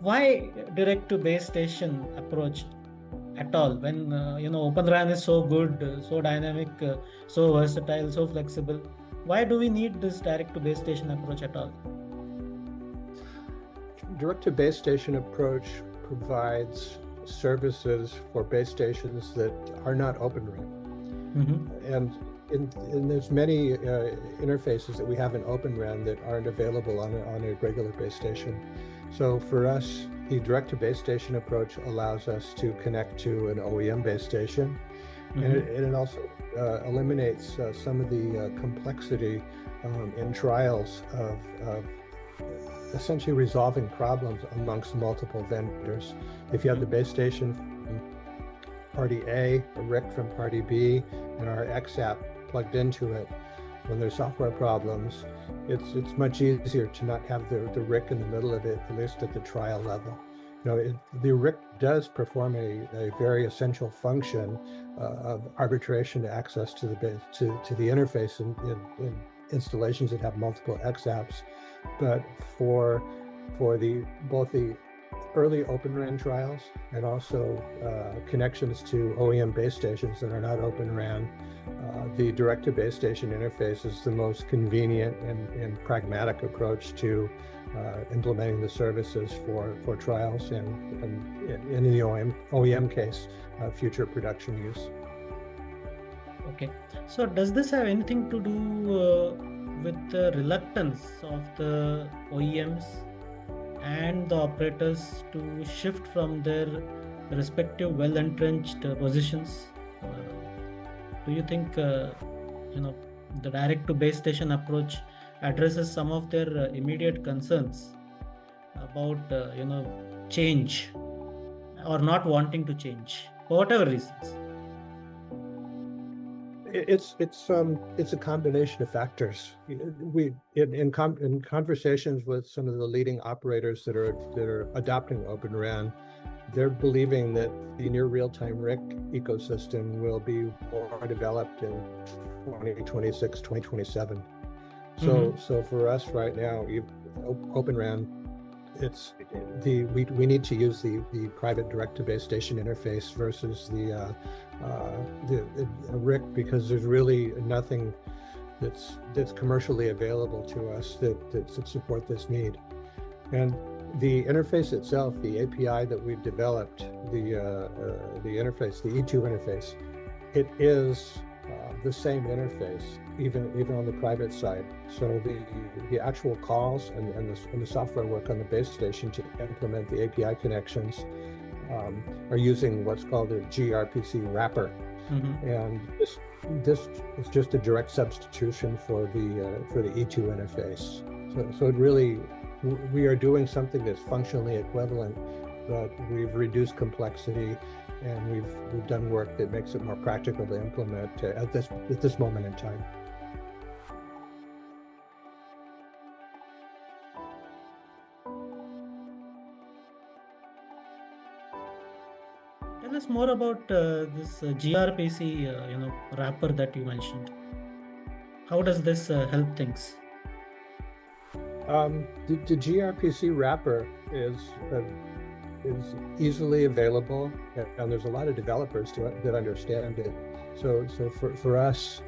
Why direct to base station approach at all when Open RAN is so good, so dynamic, so versatile, so flexible? Why do we need this direct to base station approach at all? Direct to base station approach provides services for base stations that are not Open RAN. And there's many interfaces that we have in Open RAN that aren't available on a regular base station. So for us, the direct to base station approach allows us to connect to an OEM base station, and it also eliminates some of the complexity in trials of essentially resolving problems amongst multiple vendors. If you have the base station from party A, a RIC from party B, and our XApp plugged into it, when there's software problems, it's much easier to not have the RIC in the middle of it, at least at the trial level. The RIC does perform a very essential function of arbitration to access to the interface in installations that have multiple XApps. But for both the early Open RAN trials and also connections to OEM base stations that are not Open RAN, the direct to base station interface is the most convenient and pragmatic approach to implementing the services for trials and in the OEM case, future production use. Okay, so does this have anything to do with the reluctance of the OEMs and the operators to shift from their respective well-entrenched positions? Do you think the direct to base station approach addresses some of their immediate concerns about change or not wanting to change for whatever reasons? It's a combination of factors. We in conversations with some of the leading operators that are adopting Open RAN, they're believing that the near real-time RIC ecosystem will be more developed in 2026, 2027. So for us right now, Open RAN, we need to use the private direct to base station interface versus the RIC, because there's really nothing that's commercially available to us that support this need. And the interface itself, the API that we've developed, the interface, the E2 interface, it is the same interface, even on the private side. So the actual calls and the software work on the base station to implement the API connections are using what's called a gRPC wrapper. And this is just a direct substitution for the E2 interface. So it really, we are doing something that's functionally equivalent, but we've reduced complexity and we've done work that makes it more practical to implement at this moment in time. Tell us more about this gRPC wrapper that you mentioned. How does this help things? The gRPC wrapper is easily available, and there's a lot of developers that understand it. So for us,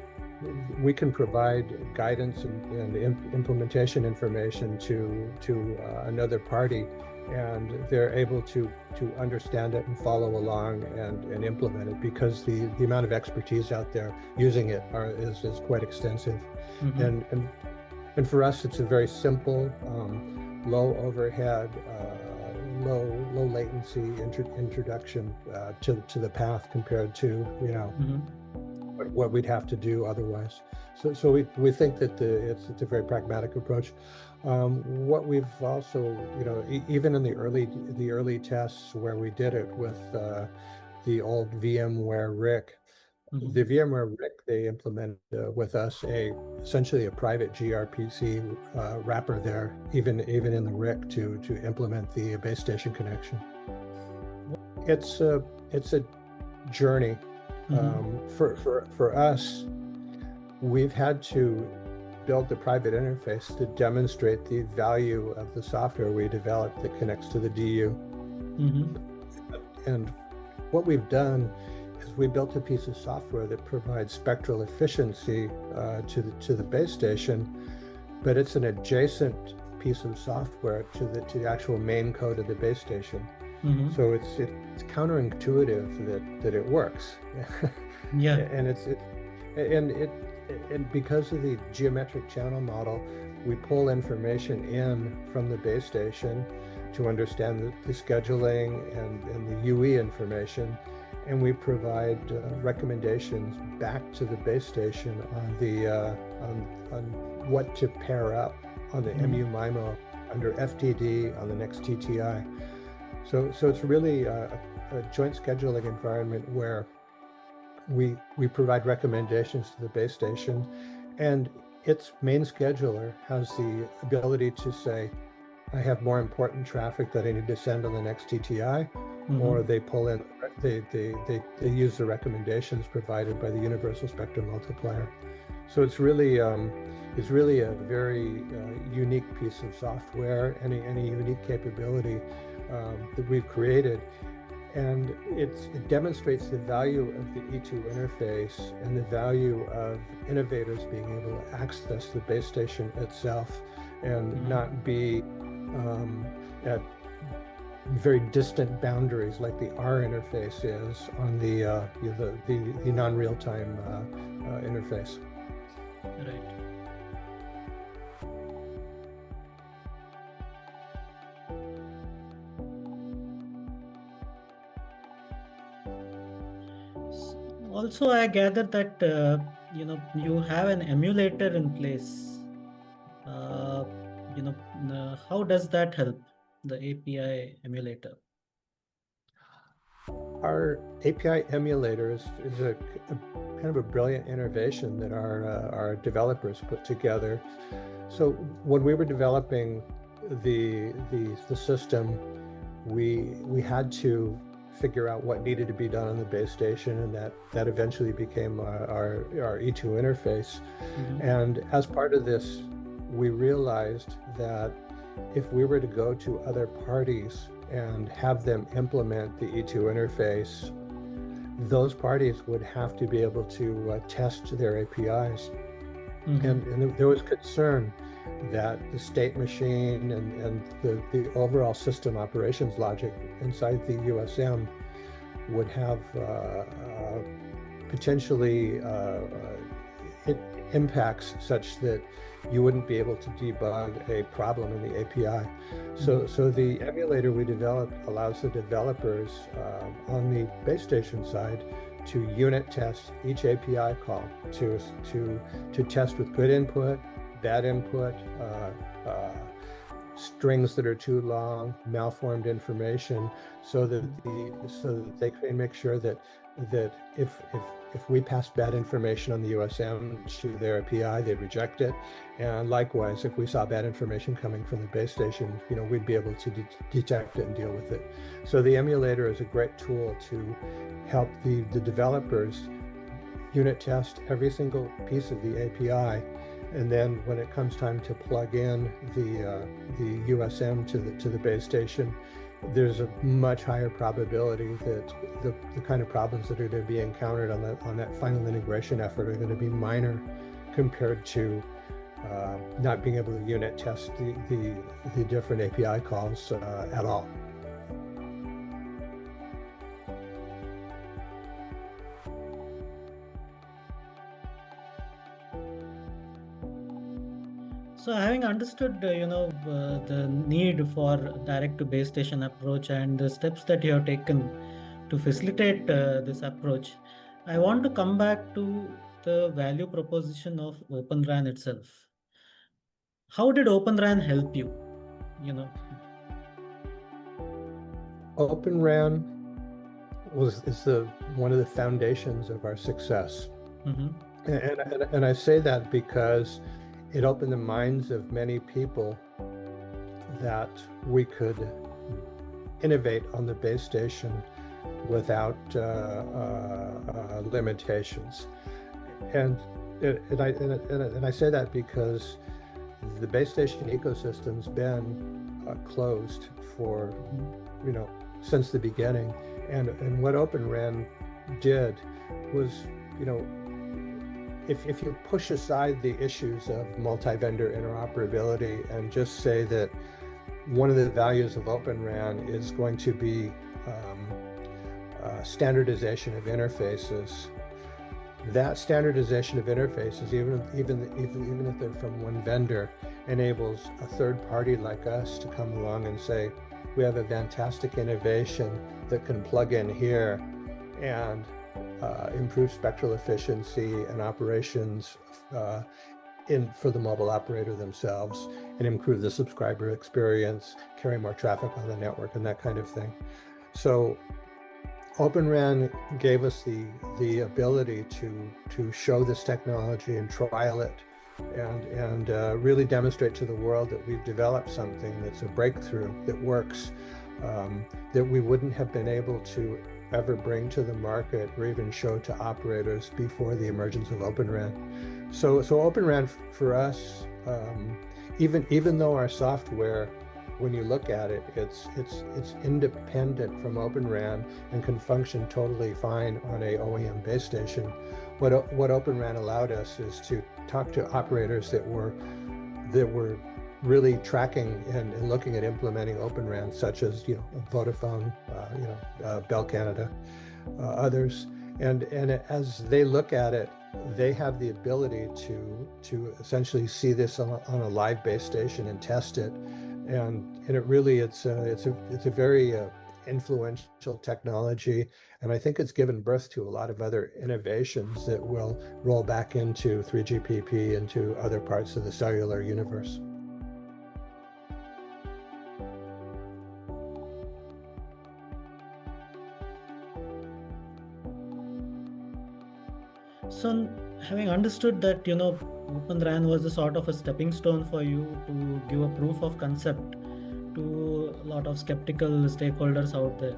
we can provide guidance and implementation information to another party, and they're able to understand it and follow along and implement it, because the amount of expertise out there using it is quite extensive. And for us, it's a very simple, low overhead, low latency introduction to the path compared to what we'd have to do otherwise. So we think that it's a very pragmatic approach. What we've also, even in the early tests where we did it with the old VMware RIC, the VMware RIC, they implemented with us essentially a private gRPC wrapper there, even in the RIC to implement the base station connection. It's a journey. For us, we've had to built a private interface to demonstrate the value of the software we developed that connects to the DU. Mm-hmm. And what we've done is we built a piece of software that provides spectral efficiency to the base station, but it's an adjacent piece of software to the actual main code of the base station. Mm-hmm. So it's counterintuitive that it works. Yeah. And because of the geometric channel model, we pull information in from the base station to understand the scheduling and the UE information, and we provide recommendations back to the base station on the on what to pair up on the MU MIMO under FTD on the next TTI. So it's really a joint scheduling environment where we provide recommendations to the base station, and its main scheduler has the ability to say, I have more important traffic that I need to send on the next TTI, or they pull in, they use the recommendations provided by the Universal Spectrum Multiplier. So it's really a very unique piece of software, any unique capability that we've created. And it demonstrates the value of the E2 interface and the value of innovators being able to access the base station itself and not be at very distant boundaries like the R interface is on the non-real-time interface. Right. Also, I gather that you have an emulator in place. How does that help the API emulator? Our API emulator is a kind of a brilliant innovation that our developers put together. So when we were developing the system, we had to figure out what needed to be done on the base station, and that eventually became our E2 interface. And as part of this, we realized that if we were to go to other parties and have them implement the E2 interface, those parties would have to be able to test their APIs. And there was concern that the state machine and the overall system operations logic inside the USM would have potentially impacts such that you wouldn't be able to debug a problem in the API. So the emulator we developed allows the developers on the base station side to unit test each API call, to test with good input, bad input, strings that are too long, malformed information, so that they can make sure that if we pass bad information on the USM to their API, they'd reject it. And likewise, if we saw bad information coming from the base station, we'd be able to detect it and deal with it. So the emulator is a great tool to help the developers unit test every single piece of the API. And then when it comes time to plug in the USM to the base station, there's a much higher probability that the kind of problems that are going to be encountered on that final integration effort are going to be minor compared to not being able to unit test the different API calls at all. So having understood, the need for direct to base station approach and the steps that you have taken to facilitate this approach, I want to come back to the value proposition of Open RAN itself. How did Open RAN help you? Open RAN is one of the foundations of our success. And I say that because it opened the minds of many people that we could innovate on the base station without limitations. And And I say that because the base station ecosystem's been closed for, since the beginning. And what Open RAN did was, if you push aside the issues of multi-vendor interoperability and just say that one of the values of Open RAN is going to be standardization of interfaces, that standardization of interfaces, even if they're from one vendor, enables a third party like us to come along and say, we have a fantastic innovation that can plug in here and improve spectral efficiency and operations for the mobile operator themselves, and improve the subscriber experience, carry more traffic on the network, and that kind of thing. So Open RAN gave us the ability to show this technology and trial it, and really demonstrate to the world that we've developed something that's a breakthrough, that works, that we wouldn't have been able to ever bring to the market or even show to operators before the emergence of Open RAN. So Open RAN for us, even though our software, when you look at it, it's independent from Open RAN and can function totally fine on a OEM base station. What Open RAN allowed us is to talk to operators that were really tracking and looking at implementing Open RAN, such as Vodafone, Bell Canada, others, and as they look at it, they have the ability to essentially see this on a live base station and test it. And it really, it's a very influential technology, and I think it's given birth to a lot of other innovations that will roll back into 3GPP, into other parts of the cellular universe. So, having understood that, Open RAN was a sort of a stepping stone for you to give a proof of concept to a lot of skeptical stakeholders out there.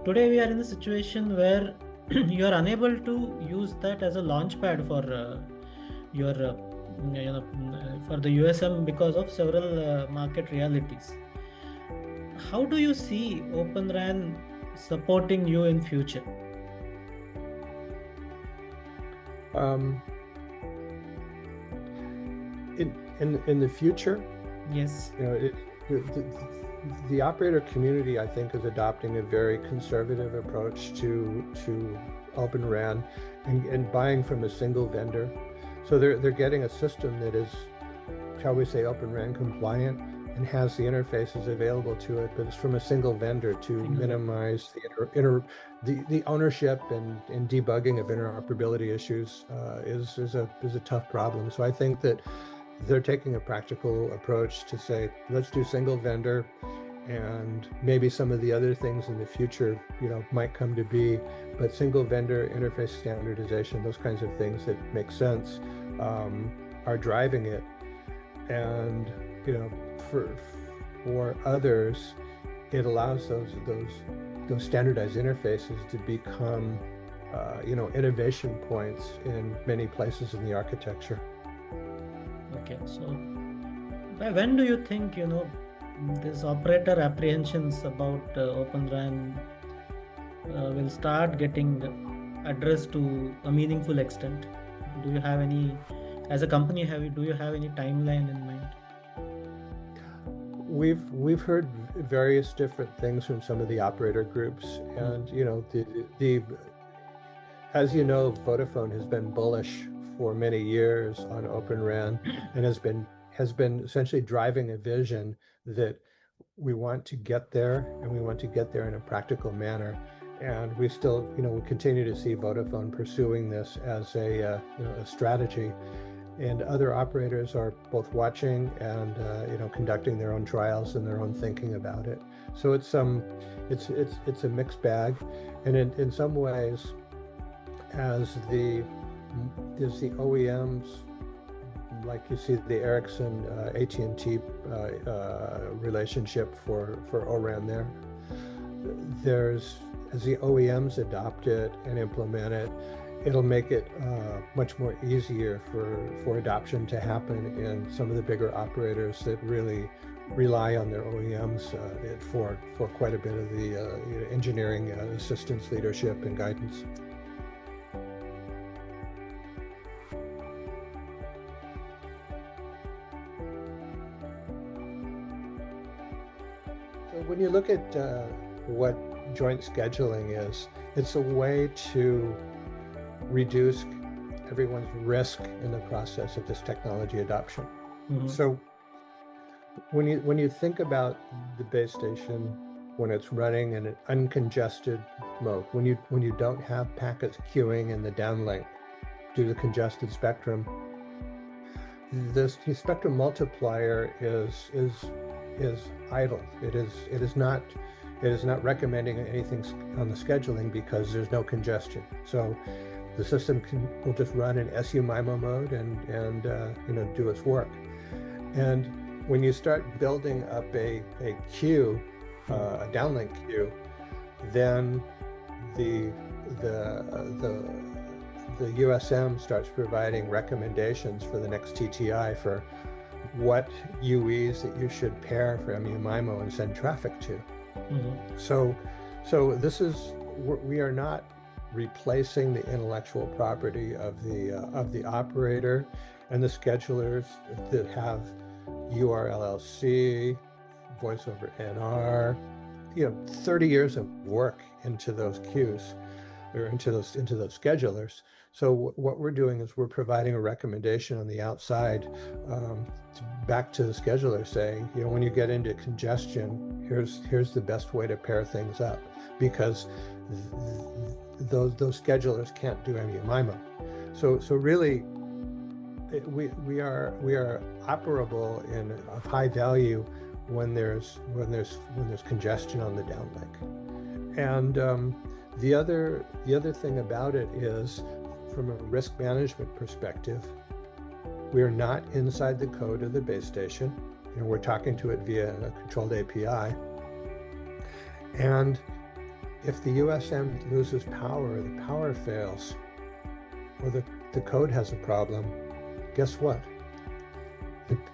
Today, we are in a situation where you are unable to use that as a launchpad for for the USM because of several market realities. How do you see Open RAN supporting you in future? In the future, Yes. The operator community, I think, is adopting a very conservative approach to Open RAN and buying from a single vendor. So they're getting a system that is, shall we say, Open RAN compliant and has the interfaces available to it, but it's from a single vendor to minimize the ownership and debugging of interoperability issues is a tough problem. So I think that they're taking a practical approach to say, let's do single vendor, and maybe some of the other things in the future, might come to be, but single vendor interface standardization, those kinds of things that make sense, are driving it. And for others, it allows those standardized interfaces to become innovation points in many places in the architecture. Okay, so by when do you think this operator apprehensions about Open RAN will start getting addressed to a meaningful extent? Do you have any, as a company, do you have any timeline in mind? We've heard various different things from some of the operator groups, and as you know, Vodafone has been bullish for many years on Open RAN and has been essentially driving a vision that we want to get there, and we want to get there in a practical manner. And we still, we continue to see Vodafone pursuing this as a strategy. And other operators are both watching and conducting their own trials and their own thinking about it. So it's a mixed bag, and in some ways, as the OEMs, like you see the Ericsson AT&T relationship for ORAN there's, as the OEMs adopt it and implement it, it'll make it much more easier for adoption to happen in some of the bigger operators that really rely on their OEMs for quite a bit of the engineering assistance, leadership, and guidance. So when you look at what joint scheduling is, it's a way to reduce everyone's risk in the process of this technology adoption. Mhm. So when you think about the base station when it's running in an uncongested mode, when you don't have packets queuing in the downlink due to congested spectrum, this spectrum multiplier is idle. It is not recommending anything on the scheduling because there's no congestion. So the system will just run in SU-MIMO mode and do its work. And when you start building up a queue, a downlink queue, then the USM starts providing recommendations for the next TTI for what UEs that you should pair for MU-MIMO and send traffic to. Mhm. So we are not replacing the intellectual property of the operator and the schedulers that have URLLC, voice over NR, 30 years of work into those queues or into those schedulers. So what we're doing is we're providing a recommendation on the outside back to the scheduler saying, when you get into congestion, here's the best way to pair things up, because those schedulers can't do MU-MIMO. So really, we are operable and of high value when there's congestion on the downlink. And the other thing about it is, from a risk management perspective, we are not inside the code of the base station. We're talking to it via a controlled API. And if the USM loses power, or the power fails, or the code has a problem, guess what?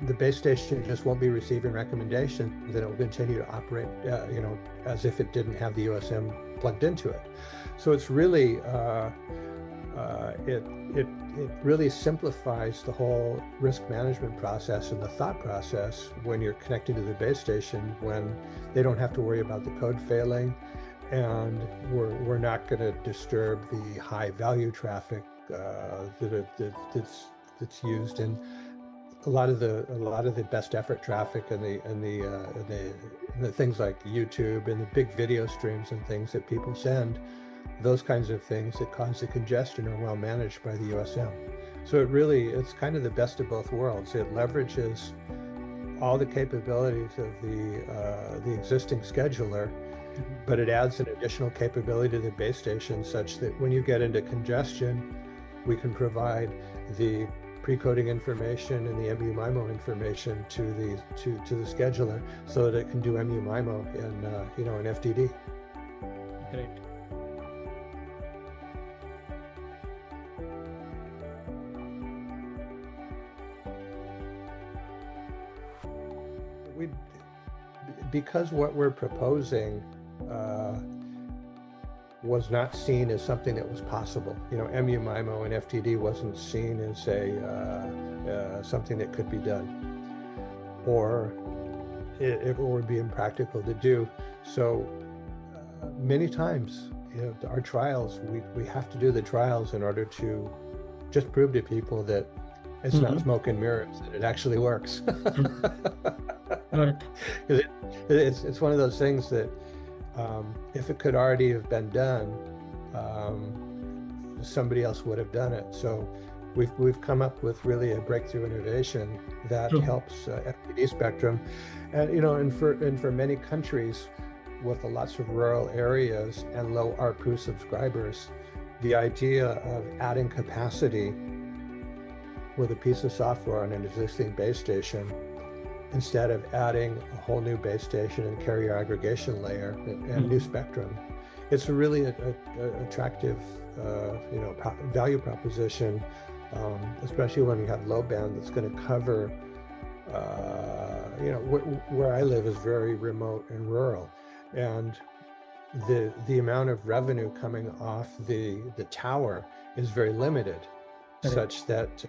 The base station just won't be receiving recommendations, and it will continue to operate, as if it didn't have the USM plugged into it. So it's really, it really simplifies the whole risk management process and the thought process when you're connecting to the base station, when they don't have to worry about the code failing, and we're not going to disturb the high value traffic that's used in a lot of the best effort traffic and the things like YouTube and the big video streams and things that people send. Those kinds of things that cause the congestion are well managed by the USM. So it's kind of the best of both worlds. It leverages all the capabilities of the existing scheduler, but it adds an additional capability to the base station such that when you get into congestion, we can provide the pre-coding information and the MU-MIMO information to the scheduler so that it can do MU-MIMO in FDD. Great. Because what we're proposing was not seen as something that was possible. MU-MIMO and FTD wasn't seen as something that could be done, or it would be impractical to do. So many times, our trials, we have to do the trials in order to just prove to people that it's not smoke and mirrors, that it actually works. It's one of those things that if it could already have been done, somebody else would have done it. So we've come up with really a breakthrough innovation that helps FDD spectrum, and for many countries with lots of rural areas and low ARPU subscribers, the idea of adding capacity with a piece of software on an existing base station, instead of adding a whole new base station and carrier aggregation layer and new spectrum, it's a really attractive, value proposition, especially when you have low band that's going to cover, where I live is very remote and rural, and the amount of revenue coming off the tower is very limited, Correct. such that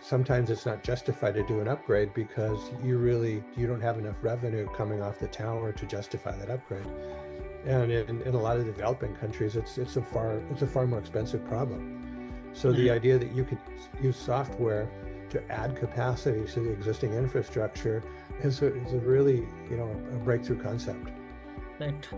sometimes it's not justified to do an upgrade because you don't have enough revenue coming off the tower to justify that upgrade. And in a lot of developing countries, it's a far more expensive problem. So the idea that you could use software to add capacity to the existing infrastructure is a really a breakthrough concept. Right.